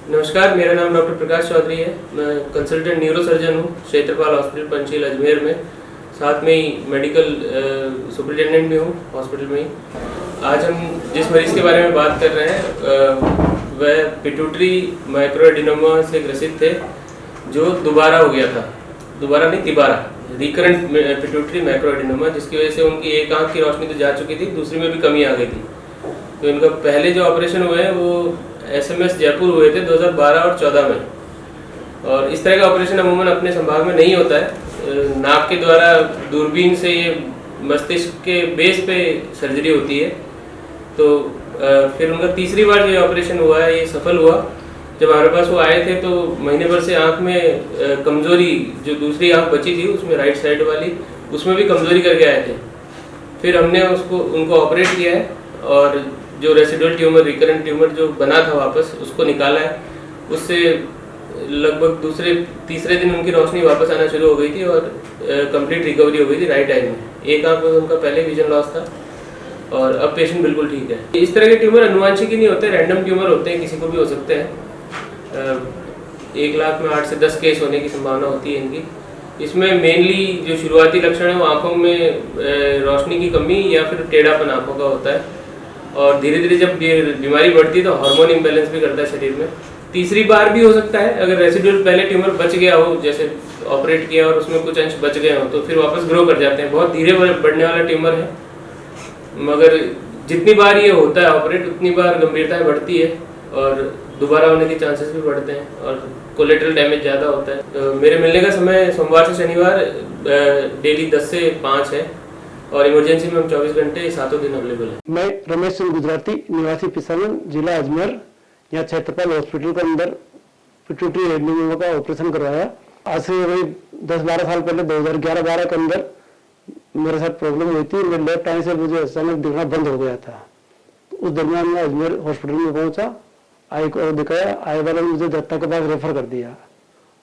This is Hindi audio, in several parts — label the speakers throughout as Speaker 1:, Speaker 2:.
Speaker 1: नमस्कार, मेरा नाम डॉक्टर प्रकाश चौधरी है। मैं कंसल्टेंट न्यूरोसर्जन हूँ क्षेत्रपाल हॉस्पिटल पंचशील अजमेर में। साथ में ही मेडिकल सुपरिटेंडेंट भी हूँ हॉस्पिटल में ही। आज हम जिस मरीज़ के बारे में बात कर रहे हैं वह पिट्यूटरी माइक्रोएडिनोमा से ग्रसित थे, जो दोबारा हो गया था। दोबारा नहीं, तिबारा, रिकरेंट पिट्यूटरी माइक्रोएडिनोमा, जिसकी वजह से उनकी एक आँख की रोशनी तो जा चुकी थी, दूसरी में भी कमी आ गई थी। तो इनका पहले जो ऑपरेशन हुए हैं वो SMS जयपुर हुए थे 2012 और 14 में। और इस तरह का ऑपरेशन अमूमन अपने संभाग में नहीं होता है। नाक के द्वारा दूरबीन से ये मस्तिष्क के बेस पे सर्जरी होती है। तो फिर उनका तीसरी बार जो ऑपरेशन हुआ है ये सफल हुआ। जब हमारे पास वो आए थे तो महीने भर से आँख में कमज़ोरी, जो दूसरी आँख बची थी उसमें राइट साइड वाली, उसमें भी कमज़ोरी करके आए थे। फिर हमने उनको ऑपरेट किया है और जो रेसिडुअल ट्यूमर, रिकरेंट ट्यूमर जो बना था वापस, उसको निकाला है। उससे लगभग तीसरे दिन उनकी रोशनी वापस आना शुरू हो गई थी और कंप्लीट रिकवरी हो गई थी राइट आई में। एक आंख में उनका पहले विजन लॉस था और अब पेशेंट बिल्कुल ठीक है। इस तरह के ट्यूमर अनुवांशिक ही नहीं होते, रैंडम ट्यूमर होते हैं, किसी को भी हो सकते हैं। 1 लाख में 8 से 10 केस होने की संभावना होती है इनकी। इसमें मेनली जो शुरुआती लक्षण है वो आँखों में रोशनी की कमी या फिर टेढ़ापन आँखों का होता है। और धीरे धीरे जब बीमारी बढ़ती है तो हार्मोन इम्बैलेंस भी करता है शरीर में। तीसरी बार भी हो सकता है, अगर रेसिडुअल पहले ट्यूमर बच गया हो, जैसे ऑपरेट किया और उसमें कुछ अंश बच गए हो, तो फिर वापस ग्रो कर जाते हैं। बहुत धीरे बढ़ने वाला ट्यूमर है, मगर जितनी बार ये होता है ऑपरेट, उतनी बार गंभीरता बढ़ती है और दोबारा होने के चांसेस भी बढ़ते हैं और कोलेटरल डैमेज ज़्यादा होता है। तो मेरे मिलने का समय सोमवार से शनिवार डेली 10 से 5 है और इमरजेंसी में हम 24 घंटे 7 दिन अवेलेबल है।
Speaker 2: मैं रमेश सिंह गुजराती, निवासी पिसावन, जिला अजमेर, यहाँ क्षेत्रपाल हॉस्पिटल के अंदर पिट्यूटरी एडिनोमा का ऑपरेशन करवाया। आज से वही 10-12 साल पहले 2011-12 के अंदर मेरे साथ प्रॉब्लम हुई थी। मेरे लेफ्ट आई से मुझे अचानक दिखना बंद हो गया था। उस दरमियान मैं अजमेर हॉस्पिटल में पहुंचा, आई को दिखाया। आई वाले ने मुझे दत्ता के पास रेफर कर दिया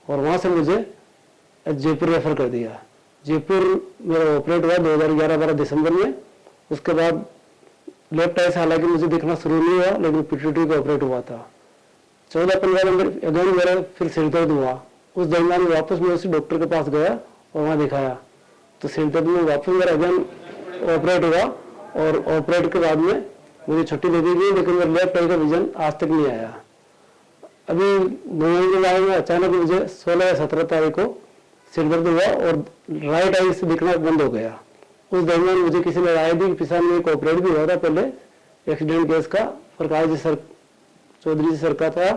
Speaker 2: और वहाँ से मुझे जयपुर रेफर कर दिया। जयपुर मेरा ऑपरेट हुआ 2011-12 दिसंबर में। उसके बाद लेफ्ट आई से हालांकि मुझे दिखना शुरू नहीं हुआ, लेकिन पिट्यूटरी का ऑपरेट हुआ था। 14-15 दिन अगेन मेरा फिर सिर दर्द हुआ। उस दरमियान वापस मैं उसी डॉक्टर के पास गया और वहाँ दिखाया, तो सिर दर्द में वापस मेरा अगेन ऑपरेट हुआ और ऑपरेट के बाद में मुझे छुट्टी दे दी गई, लेकिन मेरे लेफ्ट आई का विजन आज तक नहीं आया। अभी नवंबर के बाद में अचानक मुझे 16 या 17 तारीख को सिर दर्द हुआ और राइट आई से दिखना बंद हो गया। उस दरमियान मुझे किसी ने राय दी कि पिसान में एक ऑपरेट भी हुआ था पहले एक्सीडेंट केस का, प्रकाश जी चौधरी जी सर का था।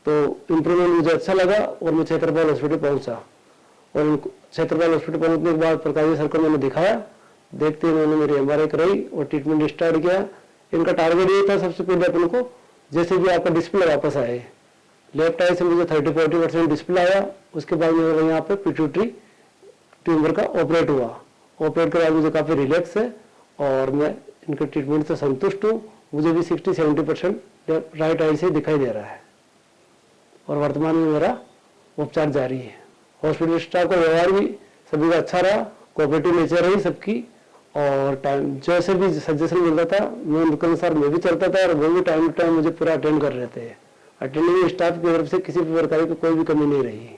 Speaker 2: तो इम्प्रूवमेंट मुझे अच्छा लगा और मैं क्षेत्रपाल हॉस्पिटल पहुंचा और क्षेत्रपाल हॉस्पिटल पहुंचने के बाद प्रकाश जी सर को मैंने दिखाया। देखते ही उन्होंने मेरी MRI कराई और ट्रीटमेंट स्टार्ट किया। इनका टारगेट ये था सबसे पहले अपन को जैसे कि आपका डिस्प्ले वापस आए। लेफ्ट आई से मुझे 30-40% डिस्प्ले आया। उसके बाद मेरे यहाँ पे पिट्यूटरी ट्यूमर का ऑपरेट हुआ। ऑपरेट के बाद मुझे काफ़ी रिलैक्स है और मैं इनके ट्रीटमेंट से संतुष्ट हूँ। मुझे भी 60-70% राइट आई से दिखाई दे रहा है और वर्तमान में मेरा उपचार जारी है। हॉस्पिटल स्टाफ का व्यवहार भी सभी का अच्छा रहा, कोऑपरेटिव नेचर रही सबकी और टाइम जैसे भी सजेशन मिल रहा था मैं उनके अनुसार मैं भी चलता था और वो भी टाइम टू टाइम मुझे पूरा अटेंड कर रहे थे। अटेंडिंग स्टाफ की तरफ से किसी भी प्रकार की कोई भी कमी नहीं रही।